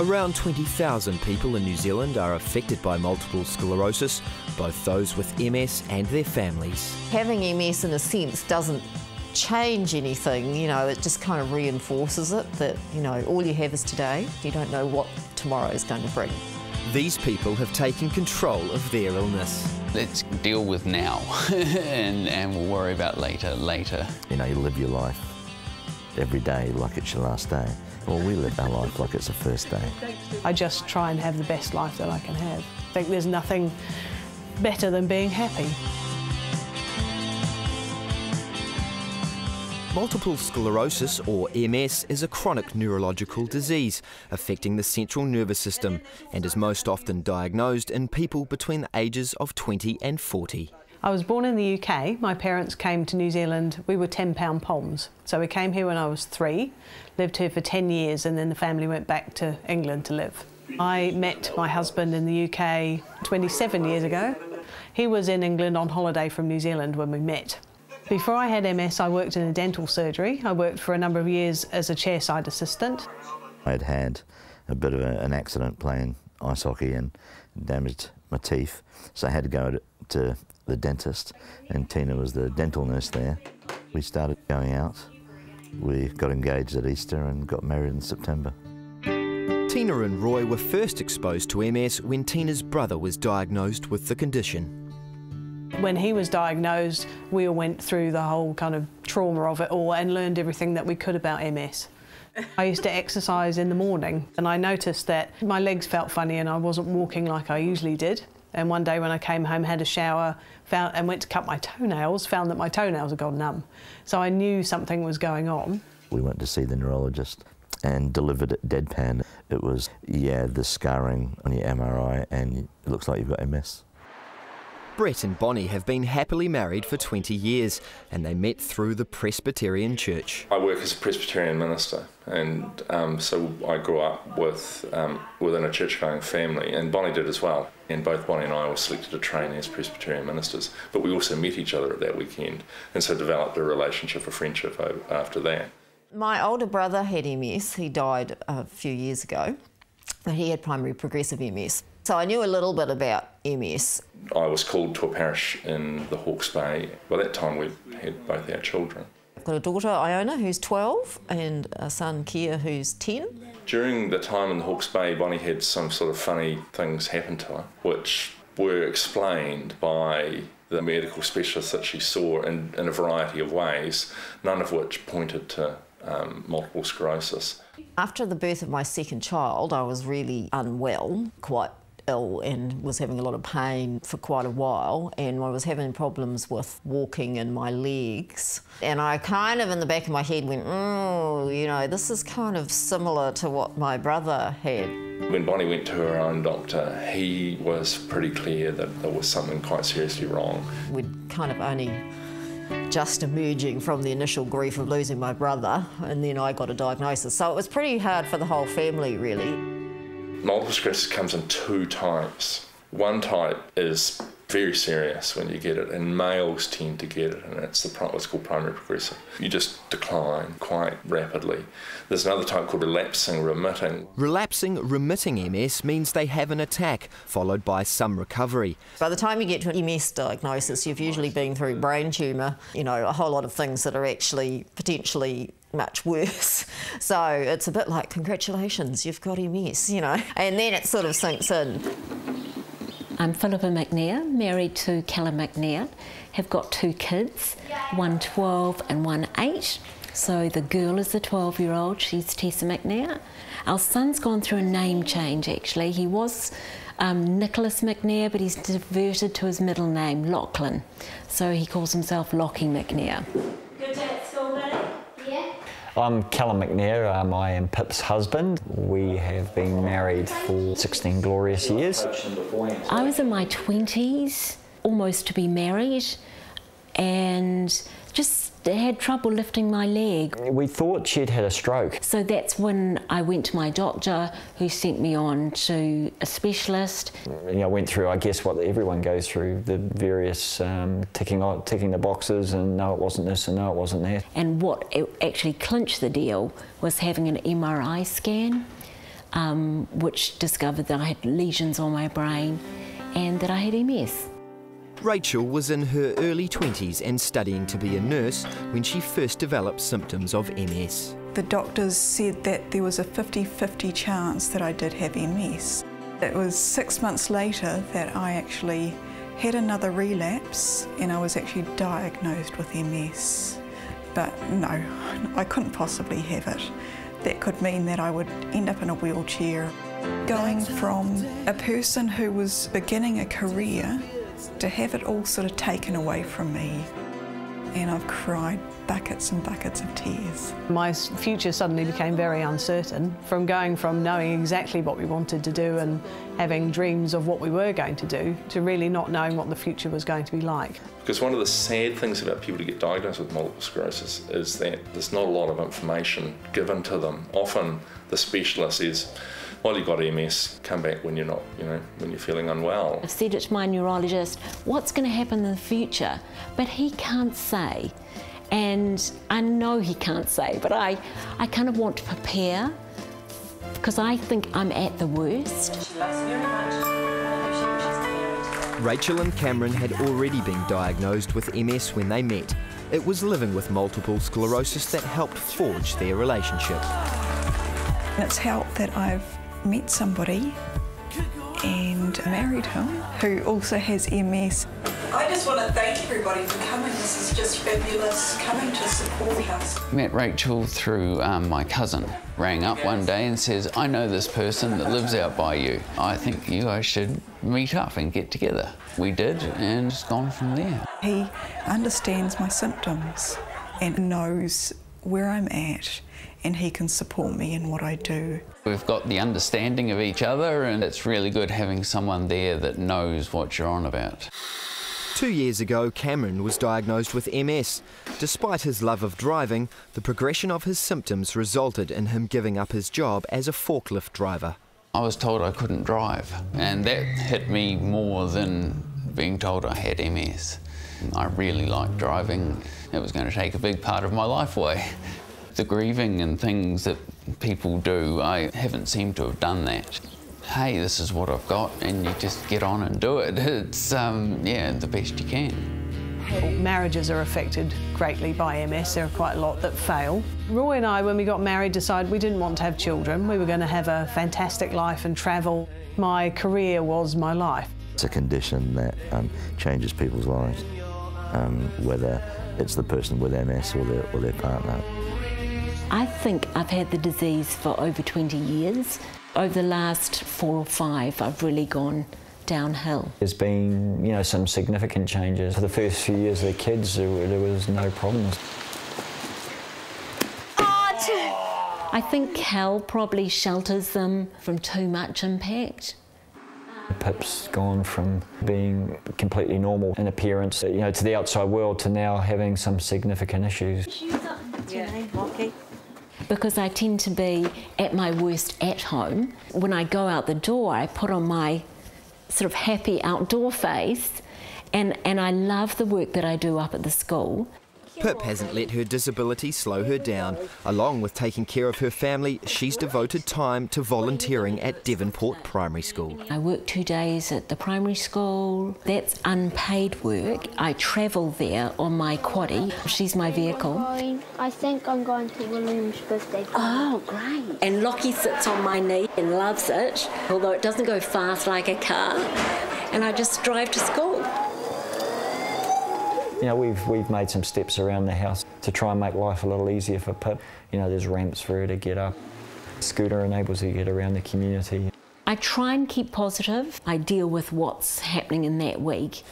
Around 20,000 people in New Zealand are affected by multiple sclerosis, both those with MS and their families. Having MS in a sense doesn't change anything, you know, it just kind of reinforces it that, you know, all you have is today. You don't know what tomorrow is going to bring. These people have taken control of their illness. Let's deal with now and we'll worry about later. You know, you live your life every day like it's your last day. Well, we live our life like it's the first day. I just try and have the best life that I can have. I think there's nothing better than being happy. Multiple sclerosis, or MS, is a chronic neurological disease affecting the central nervous system and is most often diagnosed in people between the ages of 20 and 40. I was born in the UK. My parents came to New Zealand. We were 10-pound poms. So we came here when I was 3, lived here for 10 years, and then the family went back to England to live. I met my husband in the UK 27 years ago. He was in England on holiday from New Zealand when we met. Before I had MS, I worked in a dental surgery. I worked for a number of years as a chairside assistant. I'd had a bit of an accident playing ice hockey and damaged my teeth, so I had to go to the dentist, and Tina was the dental nurse there. We started going out. We got engaged at Easter and got married in September. Tina and Roy were first exposed to MS when Tina's brother was diagnosed with the condition. When he was diagnosed, we all went through the whole kind of trauma of it all and learned everything that we could about MS. I used to exercise in the morning and I noticed that my legs felt funny and I wasn't walking like I usually did. And one day when I came home, had a shower, and went to cut my toenails, found that my toenails had gone numb. So I knew something was going on. We went to see the neurologist and delivered it deadpan. It was, yeah, the scarring on your MRI and it looks like you've got MS. Brett and Bonnie have been happily married for 20 years and they met through the Presbyterian Church. I work as a Presbyterian minister, and so I grew up within a church-going family, and Bonnie did as well. And both Bonnie and I were selected to train as Presbyterian ministers, but we also met each other at that weekend and so developed a relationship, a friendship after that. My older brother had MS. He died a few years ago, but he had primary progressive MS. So I knew a little bit about MS. I was called to a parish in the Hawke's Bay. By that time we had both our children. I've got a daughter, Iona, who's 12, and a son, Kia, who's 10. During the time in the Hawke's Bay, Bonnie had some sort of funny things happen to her, which were explained by the medical specialists that she saw in a variety of ways, none of which pointed to multiple sclerosis. After the birth of my second child, I was really unwell, quite ill, and was having a lot of pain for quite a while, and I was having problems with walking in my legs. And I kind of in the back of my head went, oh, you know, this is kind of similar to what my brother had. When Bonnie went to her own doctor, he was pretty clear that there was something quite seriously wrong. We'd kind of only just emerging from the initial grief of losing my brother, and then I got a diagnosis. So it was pretty hard for the whole family, really. Multiple sclerosis comes in 2 types. One type is very serious when you get it, and males tend to get it, and it's what's called primary progressive. You just decline quite rapidly. There's another type called relapsing remitting. Relapsing remitting MS means they have an attack, followed by some recovery. By the time you get to an MS diagnosis, you've usually been through brain tumour, you know, a whole lot of things that are actually potentially much worse. So it's a bit like, congratulations, you've got MS, you know, and then it sort of sinks in. I'm Philippa McNair, married to Callum McNair, have got 2 kids, one 12 and one 8. So the girl is the 12-year-old, she's Tessa McNair. Our son's gone through a name change actually. He was Nicholas McNair, but he's diverted to his middle name, Lachlan. So he calls himself Lockie McNair. Good day at school, buddy? Yeah. I'm Callum McNair, I am Pip's husband. We have been married for 16 glorious years. I was in my 20s, almost to be married, and just had trouble lifting my leg. We thought she'd had a stroke. So that's when I went to my doctor, who sent me on to a specialist. You know, I went through, I guess, what everyone goes through, the various ticking the boxes, and no, it wasn't this, and no, it wasn't that. And what actually clinched the deal was having an MRI scan. which discovered that I had lesions on my brain and that I had MS. Rachel was in her early 20s and studying to be a nurse when she first developed symptoms of MS. The doctors said that there was a 50-50 chance that I did have MS. It was 6 months later that I actually had another relapse and I was actually diagnosed with MS. But no, I couldn't possibly have it. That could mean that I would end up in a wheelchair. Going from a person who was beginning a career to have it all sort of taken away from me. And I've cried buckets and buckets of tears. My future suddenly became very uncertain, from going from knowing exactly what we wanted to do and having dreams of what we were going to do, to really not knowing what the future was going to be like. Because one of the sad things about people who get diagnosed with multiple sclerosis is that there's not a lot of information given to them. Often the specialist is, well, you've got MS, come back when you're not, when you're feeling unwell. I've said it to my neurologist, what's going to happen in the future? But he can't say. And I know he can't say, but I kind of want to prepare because I think I'm at the worst. Rachel and Cameron had already been diagnosed with MS when they met. It was living with multiple sclerosis that helped forge their relationship. It's helped that I've met somebody and married him who also has MS. I just want to thank everybody for coming. This is just fabulous, coming to support us. Met Rachel through my cousin. Rang up one day and says, I know this person that lives out by you. I think you guys should meet up and get together. We did, and it's gone from there. He understands my symptoms and knows where I'm at, and he can support me in what I do. We've got the understanding of each other, and it's really good having someone there that knows what you're on about. 2 years ago, Cameron was diagnosed with MS. Despite his love of driving, the progression of his symptoms resulted in him giving up his job as a forklift driver. I was told I couldn't drive, and that hit me more than being told I had MS. I really liked driving. It was going to take a big part of my life away. The grieving and things that people do, I haven't seemed to have done that. Hey, this is what I've got, and you just get on and do it. It's, yeah, the best you can. Marriages are affected greatly by MS. There are quite a lot that fail. Roy and I, when we got married, decided we didn't want to have children. We were going to have a fantastic life and travel. My career was my life. It's a condition that changes people's lives, whether it's the person with MS or their partner. I think I've had the disease for over 20 years. Over the last 4 or 5, I've really gone downhill. There's been, some significant changes. For the first few years of the kids, there was no problems. I think Cal probably shelters them from too much impact. Pip's gone from being completely normal in appearance, to the outside world, to now having some significant issues. Because I tend to be at my worst at home. When I go out the door, I put on my sort of happy outdoor face, and I love the work that I do up at the school. Pip hasn't let her disability slow her down. Along with taking care of her family, she's devoted time to volunteering at Devonport Primary School. I work 2 days at the primary school. That's unpaid work. I travel there on my quaddie. She's my vehicle. I think I'm going to William's birthday party. Oh, great. And Lockie sits on my knee and loves it, although it doesn't go fast like a car. And I just drive to school. We've made some steps around the house to try and make life a little easier for Pip. There's ramps for her to get up. Scooter enables her to get around the community. I try and keep positive. I deal with what's happening in that week.